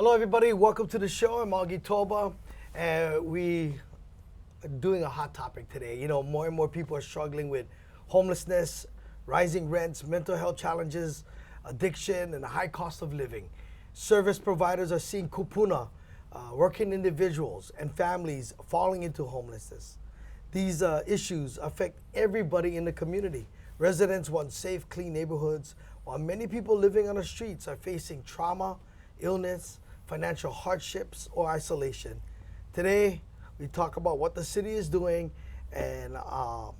Hello, everybody. Welcome to the show. I'm Augie Tulba, and we are doing a hot topic today. You know, more and more people are struggling with homelessness, rising rents, mental health challenges, addiction, and a high cost of living. Service providers are seeing kupuna, working individuals and families falling into homelessness. These issues affect everybody in the community. Residents want safe, clean neighborhoods, while many people living on the streets are facing trauma, illness, financial hardships, or isolation. Today, we talk about what the city is doing and how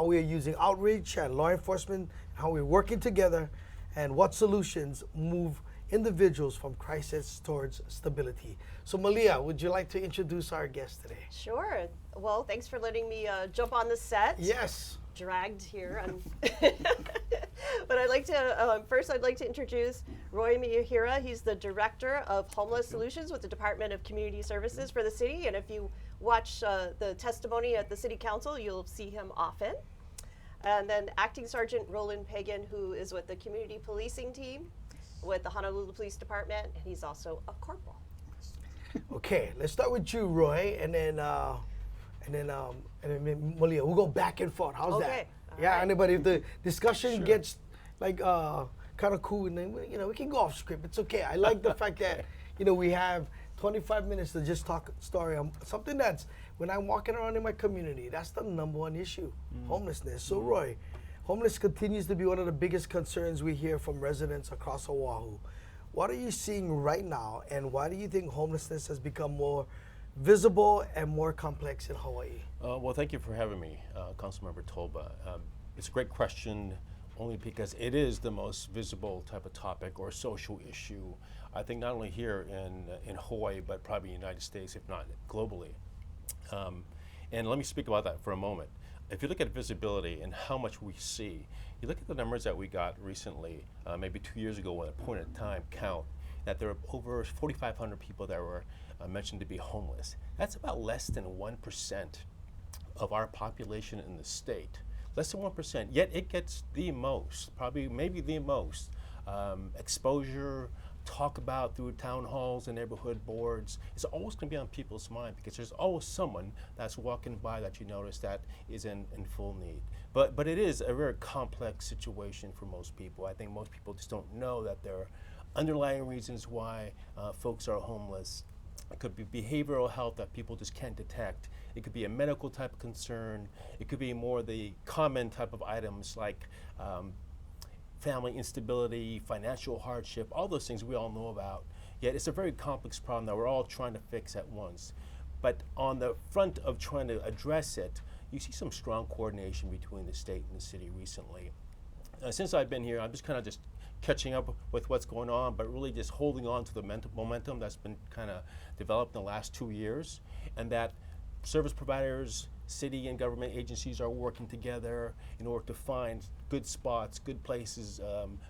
we are using outreach and law enforcement, how we're working together, and what solutions move individuals from crisis towards stability. So Malia, would you like to introduce our guest today? Sure. Well, thanks for letting me jump on the set. Yes. Dragged here. But I'd like to, first I'd like to introduce Roy Miyahira. He's the Director of Homeless Solutions with the Department of Community Services for the city. And if you watch the testimony at the City Council, you'll see him often. And then Acting Sergeant Roland Pagan, who is with the Community Policing Team with the Honolulu Police Department, and he's also a corporal. Okay, let's start with you, Roy, and then Malia. We'll go back and forth. How's that? Yeah, right. anybody, if the discussion gets like kind of cool, and then we can go off script. It's okay. I like the fact that we have 25 minutes to just talk story on something that's, when I'm walking around in my community, that's the number one issue, homelessness. So Roy, homeless continues to be one of the biggest concerns we hear from residents across Oahu. What are you seeing right now, and why do you think homelessness has become more visible and more complex in Hawaii? Well, thank you for having me, Councilmember Tulba. It's a great question, only because it is the most visible type of topic or social issue, I think not only here in Hawaii, but probably in the United States, if not globally. And let me speak about that for a moment. If you look at visibility and how much we see, you look at the numbers that we got recently, maybe 2 years ago at a point in time count, that there were over 4,500 people that were mentioned to be homeless. That's about less than 1% of our population in the state. Less than 1%, yet it gets the most, probably maybe the most exposure, talk about through town halls and neighborhood boards. It's always going to be on people's mind because there's always someone that's walking by that you notice that is in full need. But it is a very complex situation for most people. I think most people just don't know that there are underlying reasons why folks are homeless. It could be behavioral health that people just can't detect. It could be a medical type of concern. It could be more the common type of items like family instability, financial hardship, all those things we all know about. Yet it's a very complex problem that we're all trying to fix at once. But on the front of trying to address it, you see some strong coordination between the state and the city recently. Since I've been here, I'm just kind of just catching up with what's going on, but really just holding on to the momentum that's been kind of developed in the last 2 years, and that service providers, city and government agencies are working together in order to find good spots, good places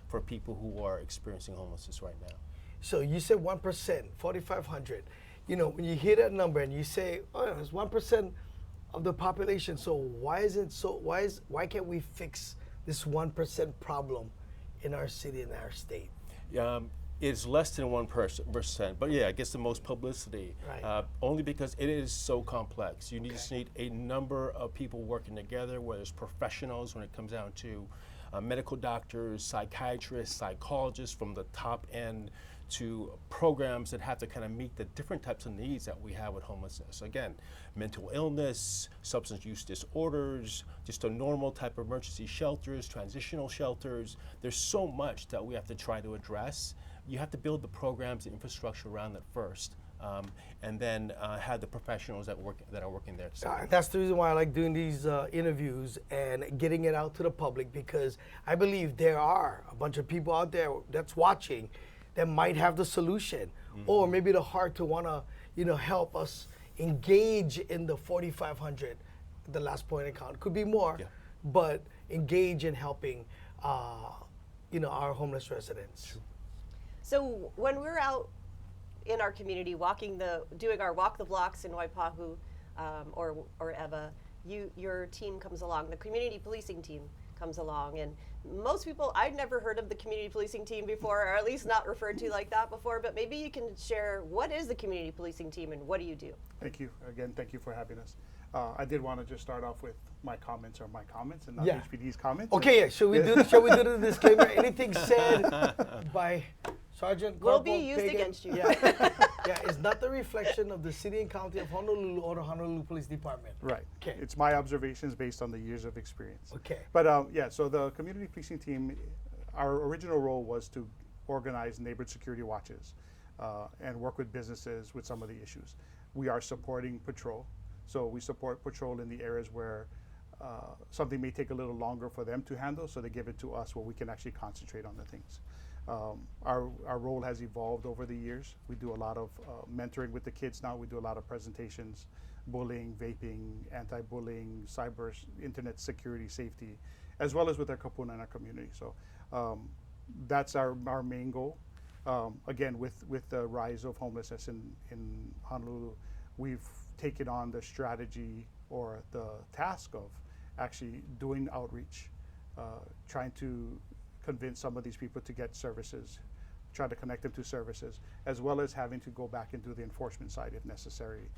for people who are experiencing homelessness right now. So you said 1%, 4,500. When you hear that number and you say, oh, it's 1% of the population, so why can't we fix this 1% problem in our city and our state? It's less than 1%, but yeah, it gets the most publicity, right. Only because it is so complex. You just need a number of people working together, whether it's professionals when it comes down to medical doctors, psychiatrists, psychologists from the top end, to programs that have to kind of meet the different types of needs that we have with homelessness. Again, mental illness, substance use disorders, just a normal type of emergency shelters, transitional shelters. There's so much that we have to try to address. You have to build the programs and infrastructure around it first, and then have the professionals that are working there. That's the reason why I like doing these interviews and getting it out to the public, because I believe there are a bunch of people out there that's watching that might have the solution, or maybe the heart to want to, help us engage in the 4,500, the last point in count. Could be more, but engage in helping, our homeless residents. True. So when we're out in our community doing our walk the blocks in Waipahu or Eva, your team comes along, the community policing team comes along, and most people, I'd never heard of the community policing team before, or at least not referred to like that before, but maybe you can share what is the community policing team and what do you do? Thank you. Again, thank you for having us. I did want to just start off with my comments and not Yeah. HPD's comments. Okay, yeah. Shall we do the disclaimer? Anything said by Sergeant Will Corporal be used Pagan, against you. Yeah, yeah, it's not the reflection of the city and county of Honolulu or the Honolulu Police Department. Right. Okay. It's my observations based on the years of experience. Okay. But yeah, so the community policing team, our original role was to organize neighborhood security watches and work with businesses with some of the issues. We are supporting patrol. So we support patrol in the areas where something may take a little longer for them to handle, so they give it to us where we can actually concentrate on the things. Our role has evolved over the years. We do a lot of mentoring with the kids now. We do a lot of presentations, bullying, vaping, anti-bullying, cyber, internet security, safety, as well as with our kupuna in our community. So that's our main goal. Again, with the rise of homelessness in Honolulu, we've taken on the strategy or the task of actually doing outreach, trying to convince some of these people to get services, try to connect them to services, as well as having to go back into the enforcement side if necessary,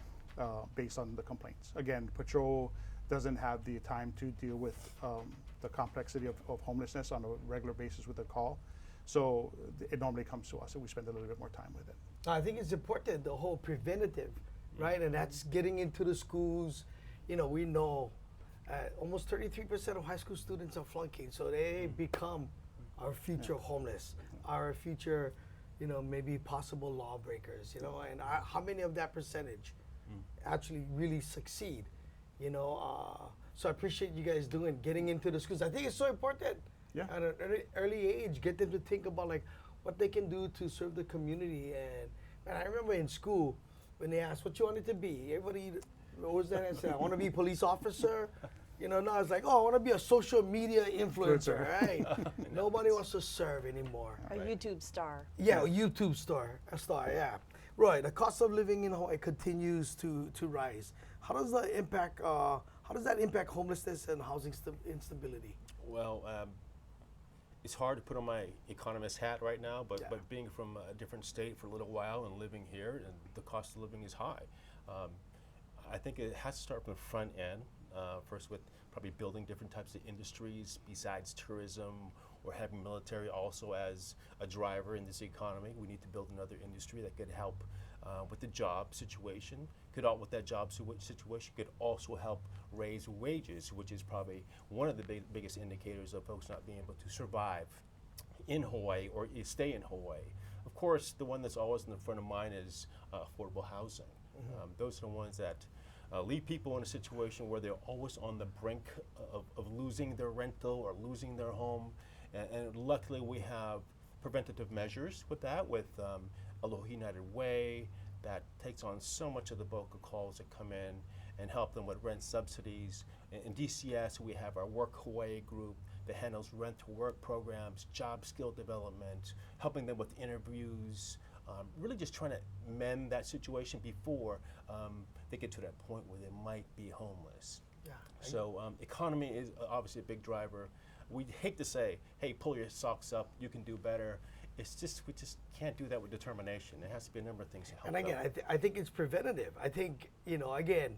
based on the complaints. Again, patrol doesn't have the time to deal with the complexity of homelessness on a regular basis with a call. So it normally comes to us and we spend a little bit more time with it. I think it's important, the whole preventative, right? And that's getting into the schools. You know, we know almost 33% of high school students are flunking, so they become our future homeless, our future, you know, maybe possible lawbreakers, you know, and how many of that percentage actually really succeed, you know? So I appreciate you guys getting into the schools. I think it's so important at an early age, get them to think about like what they can do to serve the community. And I remember in school, when they asked what you wanted to be, everybody, what was that answer? I want to be a police officer. You know, now it's like, oh, I want to be a social media influencer, right? Nobody wants to serve anymore. A YouTube star. Yeah, a YouTube star, yeah. Roy, the cost of living in Hawaii continues to rise. How does that impact homelessness and housing instability? Well, it's hard to put on my economist hat right now, but being from a different state for a little while and living here, and the cost of living is high. I think it has to start from the front end, first with probably building different types of industries besides tourism, or having military also as a driver in this economy. We need to build another industry that could help with the job situation. With that job situation could also help raise wages, which is probably one of the biggest indicators of folks not being able to survive in Hawaii or stay in Hawaii. Of course, the one that's always in the front of mind is affordable housing. Those are the ones that leave people in a situation where they're always on the brink of losing their rental or losing their home. And luckily we have preventative measures with that, with Aloha United Way, that takes on so much of the bulk of calls that come in and help them with rent subsidies. In DCS, we have our Work Hawaii group that handles rent-to-work programs, job skill development, helping them with interviews, really just trying to mend that situation before they get to that point where they might be homeless. Yeah. So economy is obviously a big driver. We hate to say, hey, pull your socks up, you can do better. It's just, we just can't do that with determination. There has to be a number of things to help. And again, I think it's preventative. I think, you know, again,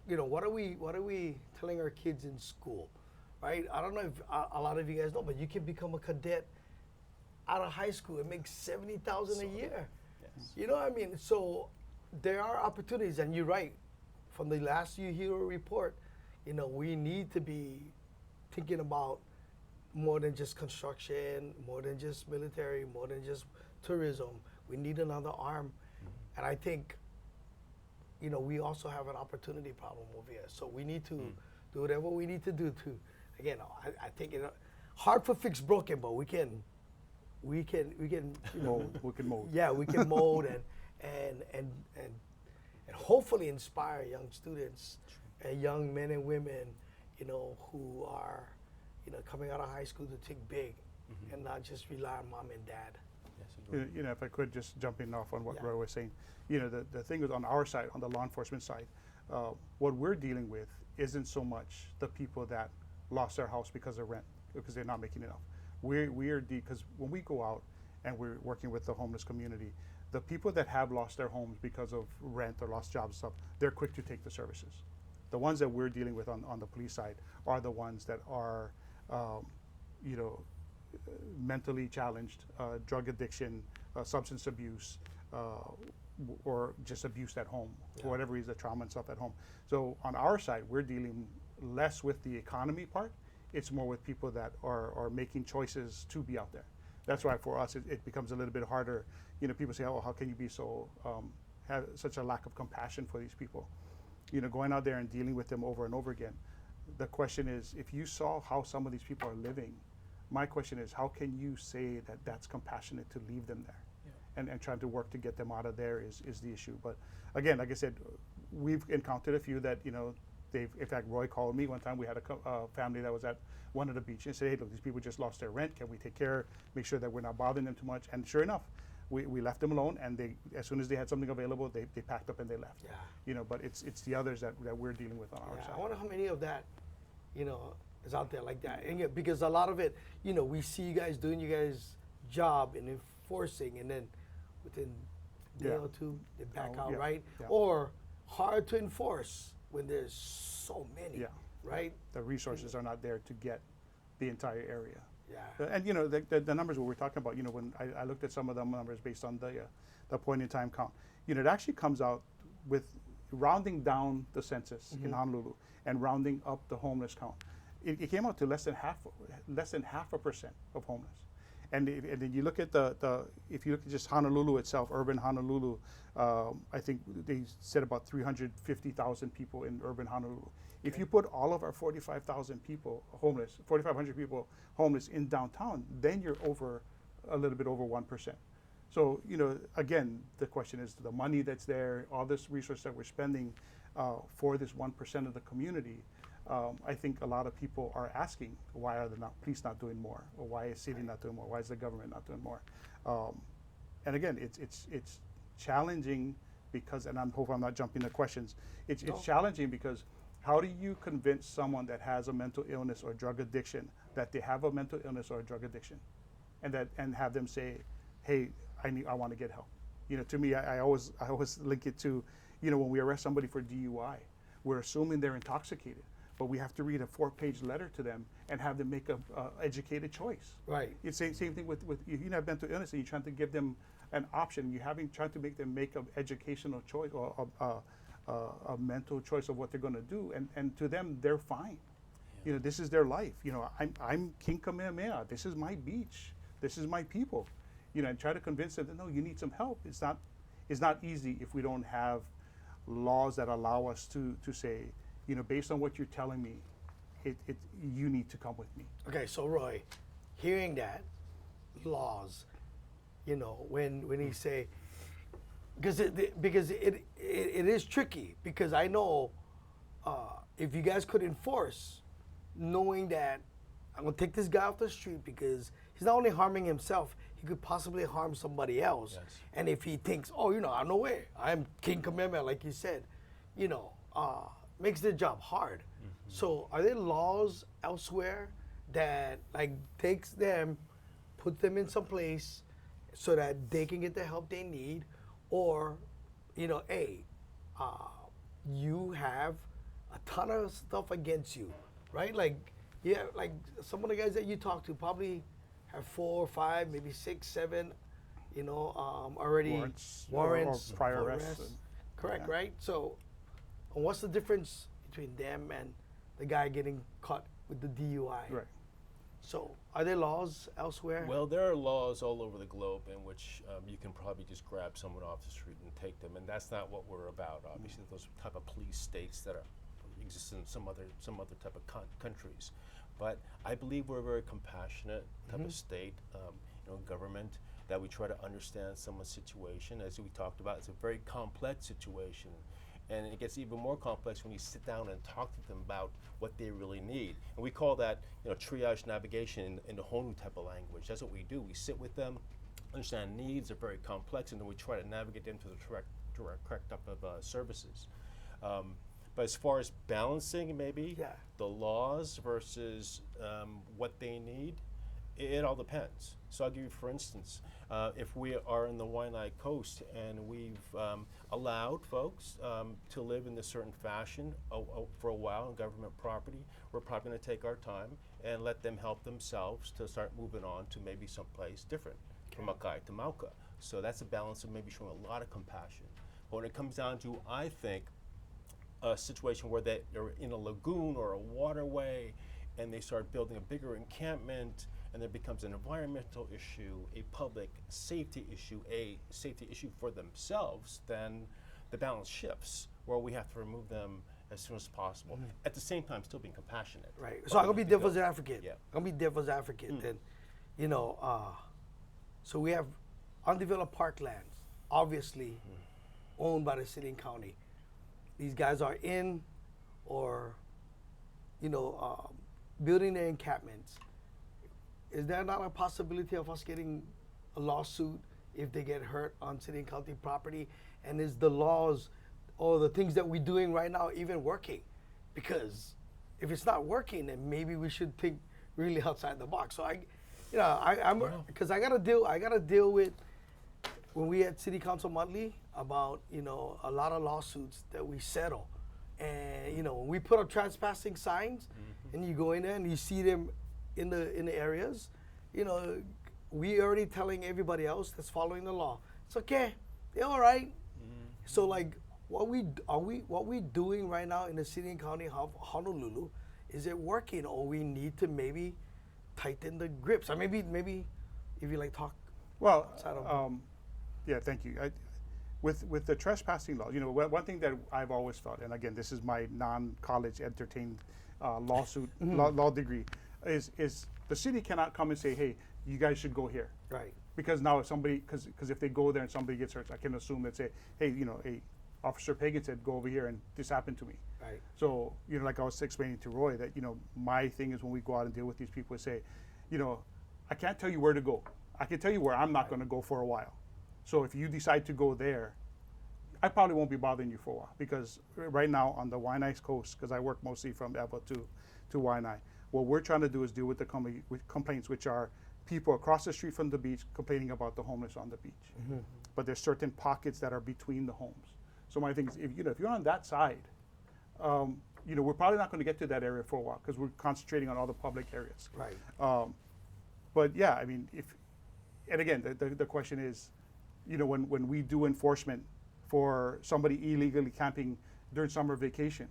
what are we telling our kids in school, right? I don't know if a lot of you guys know, but you can become a cadet out of high school and make $70,000 a year. Yes. You know what I mean? So there are opportunities, and you're right. From the last Miyahira report, you know, we need to be thinking about more than just construction, more than just military, more than just tourism. We need another arm. And I think, you know, we also have an opportunity problem over here. So we need to do whatever we need to do to, again, I think, you know, hard for fix broken, but we can, you know, We can mold. yeah, we can mold and hopefully inspire young students and young men and women, you know, who are, you know, coming out of high school to think big and not just rely on mom and dad. Yes, You know, if I could just jump in off on what Yeah. Roy was saying, you know, the thing is on our side, on the law enforcement side, what we're dealing with isn't so much the people that lost their house because of rent. because they're not making enough. Because when we go out and we're working with the homeless community, the people that have lost their homes because of rent or lost jobs and stuff, they're quick to take the services. The ones that we're dealing with on the police side are the ones that are, you know, mentally challenged, drug addiction, substance abuse, or just abuse at home, for whatever reason, the trauma and stuff at home. So on our side, we're dealing less with the economy part. It's more with people that are making choices to be out there. That's why for us, it becomes a little bit harder. You know, people say, oh, how can you be so, have such a lack of compassion for these people? You know, going out there and dealing with them over and over again. The question is, if you saw how some of these people are living, my question is, how can you say that that's compassionate to leave them there? And trying to work to get them out of there is the issue. But again, like I said, we've encountered a few that, you know, in fact, Roy called me one time. We had a family that was at one of the beaches and said, hey, look, these people just lost their rent. Can we take care, make sure that we're not bothering them too much? And sure enough, we left them alone, and they, as soon as they had something available, they packed up and they left. Yeah. You know, but it's the others that we're dealing with on our Yeah, side. I wonder how many of that, you know, is out there like that. And yeah, because a lot of it, you know, we see you guys doing you guys' job and enforcing, and then within a day Yeah. or two, they back Oh, out, yeah, right? yeah. Or hard to enforce when there's so many, Yeah. right? The resources are not there to get the entire area. Yeah. And you know, the numbers we were talking about, you know, when I looked at some of the numbers based on the point in time count, you know, it actually comes out with rounding down the census in Honolulu and rounding up the homeless count. It came out to less than half a percent of homeless. And then you look at if you look at just Honolulu itself, urban Honolulu, I think they said about 350,000 people in urban Honolulu. If you put all of our 45,000 people homeless, 4,500 people homeless in downtown, then you're over a little bit over 1%. So, you know, again, the question is the money that's there, all this resource that we're spending for this 1% of the community. I think a lot of people are asking, why are the police not doing more? Or why is city not doing more? Why is the government not doing more? And again, it's challenging because, and I hope I'm not jumping to questions, it's challenging because how do you convince someone that has a mental illness or drug addiction that they have a mental illness or a drug addiction, and have them say, hey, I want to get help? You know, to me, I always link it to, you know, when we arrest somebody for DUI, we're assuming they're intoxicated, but we have to read a 4-page letter to them and have them make a educated choice. Right. It's same thing with you have mental illness and you're trying to give them an option. You're trying to make them make an educational choice or a mental choice of what they're going to do, and to them they're fine. You know, this is their life. You know, I'm King Kamehameha. This is my beach. This is my people. You know, and try to convince them that no, you need some help. It's not easy if we don't have laws that allow us to say, you know, based on what you're telling me, you need to come with me. Okay, so Roy, hearing that, laws, you know, when he say, because it is tricky, because I know if you guys could enforce, knowing that I'm gonna take this guy off the street because he's not only harming himself, he could possibly harm somebody else. Yes. And if he thinks, oh, you know, I'm no way, I'm King Kamehameha, like you said, you know, makes their job hard. So are there laws elsewhere that like takes them, put them in some place so that they can get the help they need, or, you know, hey, you have a ton of stuff against you, right? Like, yeah, like some of the guys that you talk to probably have 4 or 5, maybe 6, 7, you know, already Warrants or prior for arrests arrests. and- Correct, yeah. right? So, what's the difference between them and the guy getting caught with the DUI? Right. So, are there laws elsewhere? Well, there are laws all over the globe in which you can probably just grab someone off the street and take them, and that's not what we're about. Obviously, those type of police states that exist in some other type of countries. But I believe we're a very compassionate type of state, you know, government, that we try to understand someone's situation. As we talked about, it's a very complex situation. And it gets even more complex when you sit down and talk to them about what they really need. And we call that, you know, triage navigation in the Oʻahu type of language. That's what we do. We sit with them, understand needs are very complex, and then we try to navigate them to the correct type of services. But But as far as balancing maybe Yeah. the laws versus what they need, it all depends. So I'll give you, for instance, if we are in the Waianae Coast and we've allowed folks to live in a certain fashion for a while on government property, we're probably going to take our time and let them help themselves to start moving on to maybe someplace different, from Makai to Mauka. So that's a balance of maybe showing a lot of compassion. But when it comes down to, I think, a situation where they're in a lagoon or a waterway and they start building a bigger encampment, and there becomes an environmental issue, a public safety issue, a safety issue for themselves, then the balance shifts where we have to remove them as soon as possible. At the same time, still being compassionate. Right. But So I'm we gonna be have to go. devil's advocate. Yeah. I'm gonna be devil's advocate. And, you know, so we have undeveloped parklands, obviously owned by the city and county. These guys are in or, you know, building their encampments. Is there not a possibility of us getting a lawsuit if they get hurt on city and county property? And is the laws or the things that we're doing right now even working? Because if it's not working, then maybe we should think really outside the box. So I'm because I gotta deal with when we had city council monthly about, you know, a lot of lawsuits that we settle. And, you know, when we put up trespassing signs and you go in there and you see them in the areas, you know, we already telling everybody else that's following the law, it's okay, they're all right. So like what we doing right now in the city and county of Honolulu, is it working, or we need to maybe tighten the grips? Or maybe if you like talk. Well, outside of- yeah, thank you. With the trespassing law, you know, one thing that I've always felt, and again, this is my non-college entertained lawsuit law degree, is the city cannot come and say, hey, you guys should go here. Right. Because now if somebody, because if they go there and somebody gets hurt, I can assume that say, hey, you know, Officer Pagan said, go over here and this happened to me. Right. So, you know, like I was explaining to Roy, that, you know, my thing is when we go out and deal with these people, say, you know, I can't tell you where to go. I can tell you where I'm not going to go for a while. So if you decide to go there, I probably won't be bothering you for a while, because right now on the Waianae coast, because I work mostly from Ewa to Waianae, what we're trying to do is deal with the complaints, which are people across the street from the beach complaining about the homeless on the beach. But there's certain pockets that are between the homes. So my thing is, if you're on that side, you know, we're probably not going to get to that area for a while because we're concentrating on all the public areas. Right. But yeah, I mean, and again, the question is, you know, when we do enforcement for somebody illegally camping during summer vacation,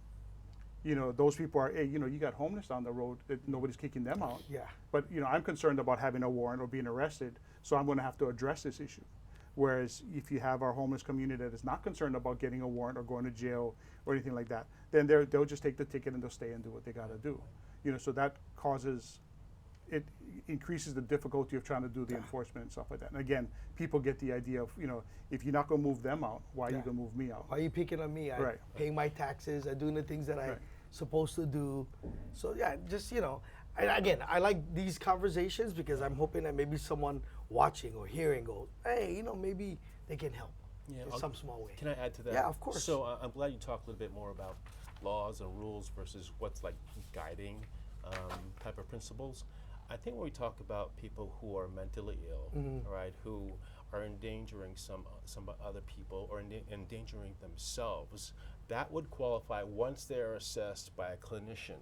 you know, those people are, hey, you know, you got homeless on the road, that nobody's kicking them out. Yeah. But, you know, I'm concerned about having a warrant or being arrested, so I'm going to have to address this issue. Whereas if you have our homeless community that is not concerned about getting a warrant or going to jail or anything like that, then they'll just take the ticket and they'll stay and do what they got to do. You know, so that increases the difficulty of trying to do the enforcement and stuff like that. And again, people get the idea of, you know, if you're not going to move them out, why are you going to move me out? Why are you picking on me? I'm Right. paying my taxes. I'm doing the things that I'm Right. supposed to do. So yeah, just, you know, and again, I like these conversations because I'm hoping that maybe someone watching or hearing goes, hey, you know, maybe they can help in some small way. Can I add to that? Yeah, of course. So I'm glad you talked a little bit more about laws and rules versus what's like guiding type of principles. I think when we talk about people who are mentally ill, right, who are endangering some other people or endangering themselves, that would qualify once they're assessed by a clinician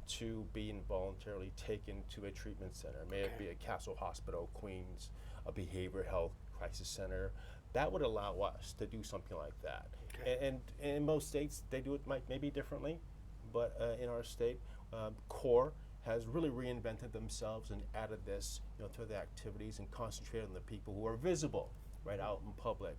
to be involuntarily taken to a treatment center. May it be a Castle Hospital, Queens, a behavioral health crisis center. That would allow us to do something like that. And in most states, they do it maybe differently, but in our state, CORE has really reinvented themselves and added this, you know, to the activities and concentrated on the people who are visible, right, out in public,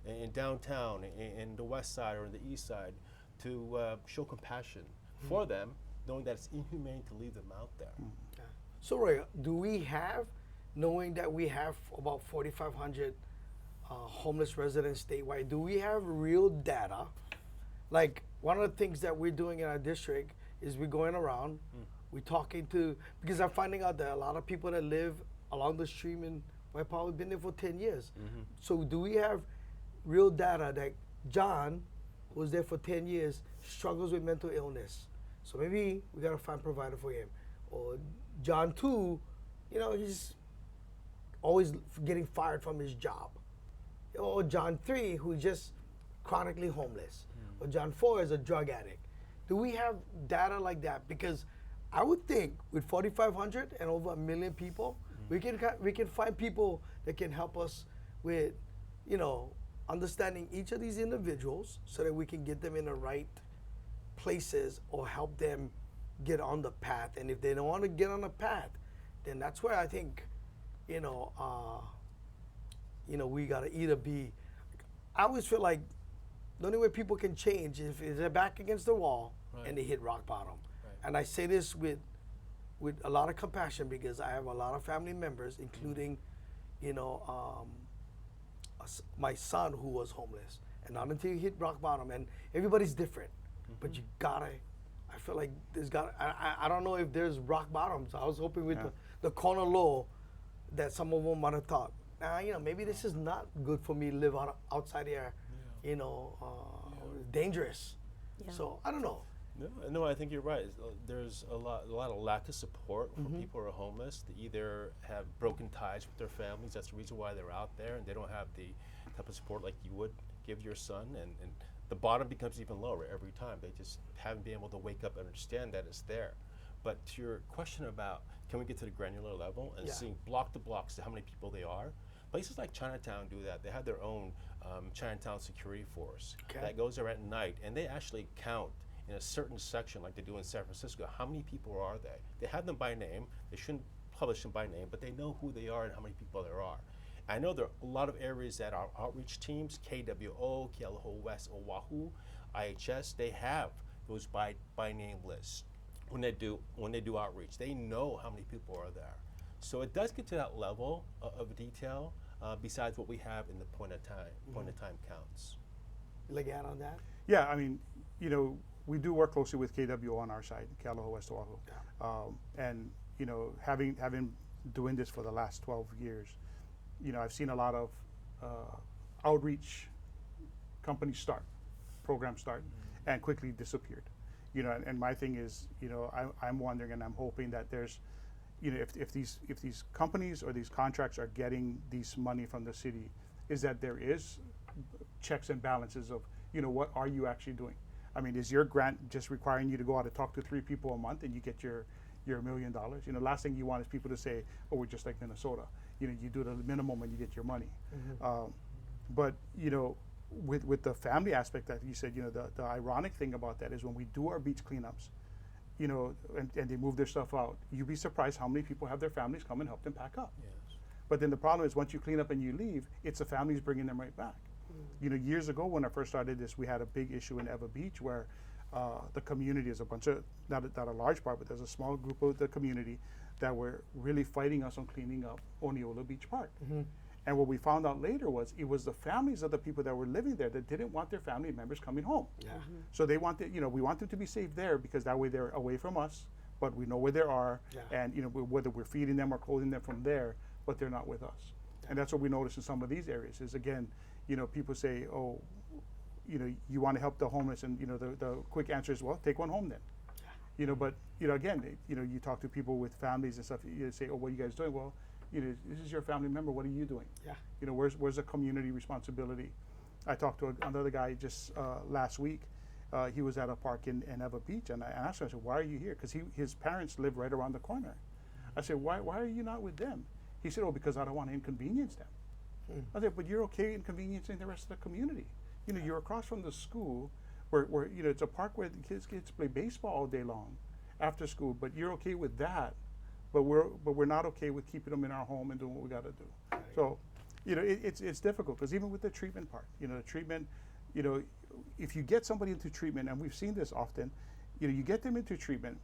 in downtown, in the west side or in the east side, to show compassion for them, knowing that it's inhumane to leave them out there. So Roy, do we have, knowing that we have about 4,500 homeless residents statewide, do we have real data? Like one of the things that we're doing in our district is we're going around, we're talking to, because I'm finding out that a lot of people that live along the stream in Waipahu have been there for 10 years. So do we have real data that John who was there for 10 years, struggles with mental illness. So maybe we gotta find a provider for him. Or John 2, you know, he's always getting fired from his job. Or John 3, who's just chronically homeless. Or John 4 is a drug addict. Do we have data like that? Because I would think with 4,500 and over 1 million people, we can find people that can help us with, you know, understanding each of these individuals so that we can get them in the right places or help them get on the path. And if they don't want to get on the path, then that's where I think, you know, we gotta either be. I always feel like the only way people can change is if they're back against the wall and they hit rock bottom. Right. And I say this with a lot of compassion because I have a lot of family members, including, you know, my son who was homeless, and not until you hit rock bottom. And everybody's different, but you gotta. I feel like there's got. I don't know if there's rock bottoms. I was hoping with the corner low that some of them might have thought, you know, maybe this is not good for me to live outside here. You know, dangerous. Yeah. So I don't know. No, I think you're right. There's a lot of lack of support for people who are homeless. They either have broken ties with their families. That's the reason why they're out there, and they don't have the type of support like you would give your son. And the bottom becomes even lower every time. They just haven't been able to wake up and understand that it's there. But to your question about can we get to the granular level and seeing block to block to how many people they are, places like Chinatown do that. They have their own Chinatown security force that goes there at night, and they actually count in a certain section, like they do in San Francisco, how many people are they? They have them by name. They shouldn't publish them by name, but they know who they are and how many people there are. I know there are a lot of areas that our outreach teams, KWO, Kealoha West, Oahu, IHS, they have those by name lists when they do outreach. They know how many people are there. So it does get to that level of detail. Besides what we have in the point of time counts. Like add on that? Yeah, I mean, you know, we do work closely with KWO on our side, Kealoha West Oahu, and you know, having doing this for the last 12 years, you know, I've seen a lot of outreach companies programs start, and quickly disappeared. You know, and my thing is, you know, I'm wondering and I'm hoping that there's, you know, if these companies or these contracts are getting this money from the city, is that there is checks and balances of, you know, what are you actually doing? I mean, is your grant just requiring you to go out and talk to 3 people a month and you get your $1 million? You know, last thing you want is people to say, oh, we're just like Minnesota. You know, you do the minimum and you get your money. But, you know, with the family aspect that you said, you know, the ironic thing about that is when we do our beach cleanups, you know, and they move their stuff out, you'd be surprised how many people have their families come and help them pack up. Yes. But then the problem is once you clean up and you leave, it's the families bringing them right back. You know, years ago when I first started this, we had a big issue in Ewa Beach where the community is a bunch of, not a large part, but there's a small group of the community that were really fighting us on cleaning up Oneola Beach Park. And what we found out later was it was the families of the people that were living there that didn't want their family members coming home. So they wanted, you know, we want them to be safe there because that way they're away from us, but we know where they are, and you know, whether we're feeding them or clothing them from there, but they're not with us. And that's what we notice in some of these areas is, again, you know, people say, oh, you know, you want to help the homeless, and you know, the quick answer is, well, take one home then. You know, but you know, again, you know, you talk to people with families and stuff. You say, oh, what are you guys doing? Well, you know, this is your family member. What are you doing? You know, where's the community responsibility? I talked to another guy just last week. He was at a park in Ewa Beach, and I asked him, I said, why are you here? Because his parents live right around the corner. I said, why are you not with them? He said, oh, because I don't want to inconvenience them. I said, but you're okay inconveniencing the rest of the community. You know, you're across from the school where you know, it's a park where the kids play baseball all day long after school, but you're okay with that. But we're not okay with keeping them in our home and doing what we got to do. So, you know, it's difficult because even with the treatment part, you know, the treatment, you know, if you get somebody into treatment, and we've seen this often, you know, you get them into treatment,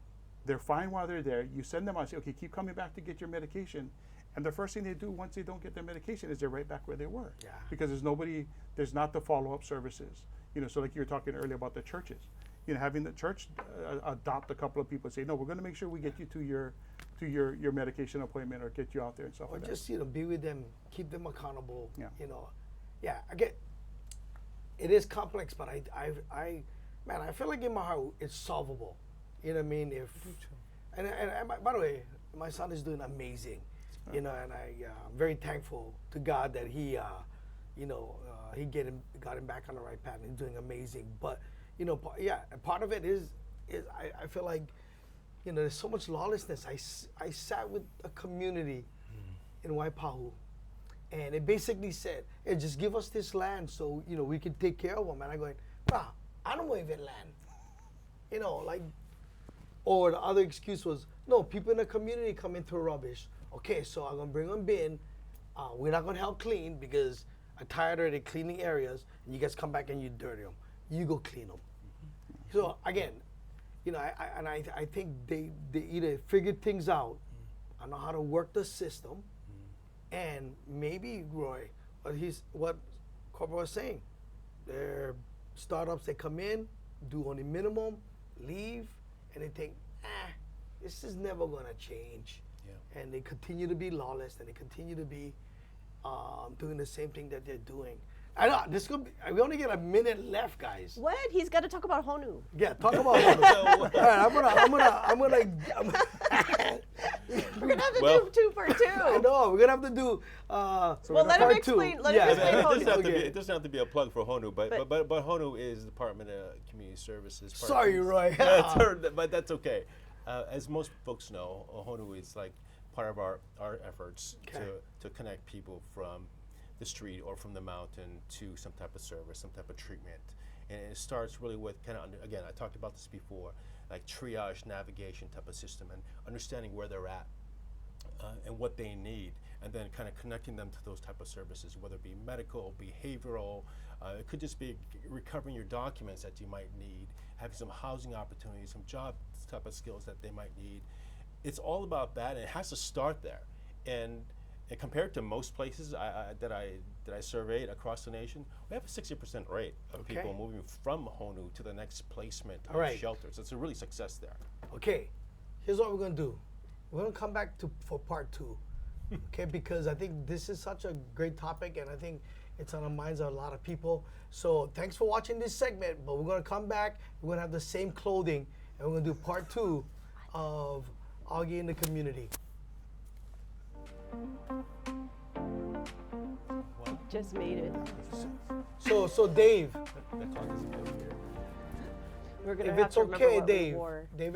they're fine while they're there. You send them out, say, okay, keep coming back to get your medication. And the first thing they do once they don't get their medication is they're right back where they were. Because there's not the follow-up services. You know, so like you were talking earlier about the churches. You know, having the church adopt a couple of people and say, no, we're going to make sure we get you to your medication appointment or get you out there and stuff or like just, that. you know, be with them, keep them accountable. You know, I get it is complex, but man, I feel like in my heart it's solvable. You know what I mean? If and by the way, my son is doing amazing. You know, and I'm very thankful to God that he, he got him back on the right path. And he's doing amazing. But you know, part of it is I feel like, you know, there's so much lawlessness. I sat with a community in Oahu, and it basically said, hey, just give us this land so, you know, we can take care of them. And I'm going, nah, I don't want even land. You know, like, or the other excuse was, no, people in the community come into rubbish. Okay, so I'm gonna bring them bin. We're not gonna help clean because I'm tired of the cleaning areas, and you guys come back and you dirty them. You go clean them. So again, you know, I think they either figured things out, I know how to work the system, and maybe Roy, what Corporal was saying, they're startups that come in, do only minimum, leave, and they think, this is never gonna change. Yeah. And they continue to be lawless, and they continue to be doing the same thing that they're doing. I know we only get a minute left, guys. What? He's got to talk about Honu. Yeah, talk about Honu. All right, I'm gonna. We're gonna have to do 2 for 2. I know we're gonna have to do. Well, let him explain. Let him explain Honu. It doesn't have to be a plug for Honu, but Honu is the Department of Community Services. Sorry, Roy. But that's okay. As most folks know, Honu is like part of our efforts to connect people from the street or from the mountain to some type of service, some type of treatment. And it starts really with kind of, again, I talked about this before, like triage navigation type of system and understanding where they're at and what they need, and then kind of connecting them to those type of services, whether it be medical, behavioral, it could just be recovering your documents that you might need, having some housing opportunities, some job type of skills that they might need. It's all about that, and it has to start there. And compared to most places that I surveyed across the nation, we have a 60% rate of people moving from Honu to the next placement of shelters. It's a really success there. Okay, here's what we're gonna do. We're gonna come back for part 2, okay? Because I think this is such a great topic, and I think it's on the minds of a lot of people. So thanks for watching this segment, but we're gonna come back. We're gonna have the same clothing, and we're gonna do part 2 of Augie in the community. Just made it. So Dave, That clock is over here. We're gonna if have it's to remember okay, what we Dave, wore. David.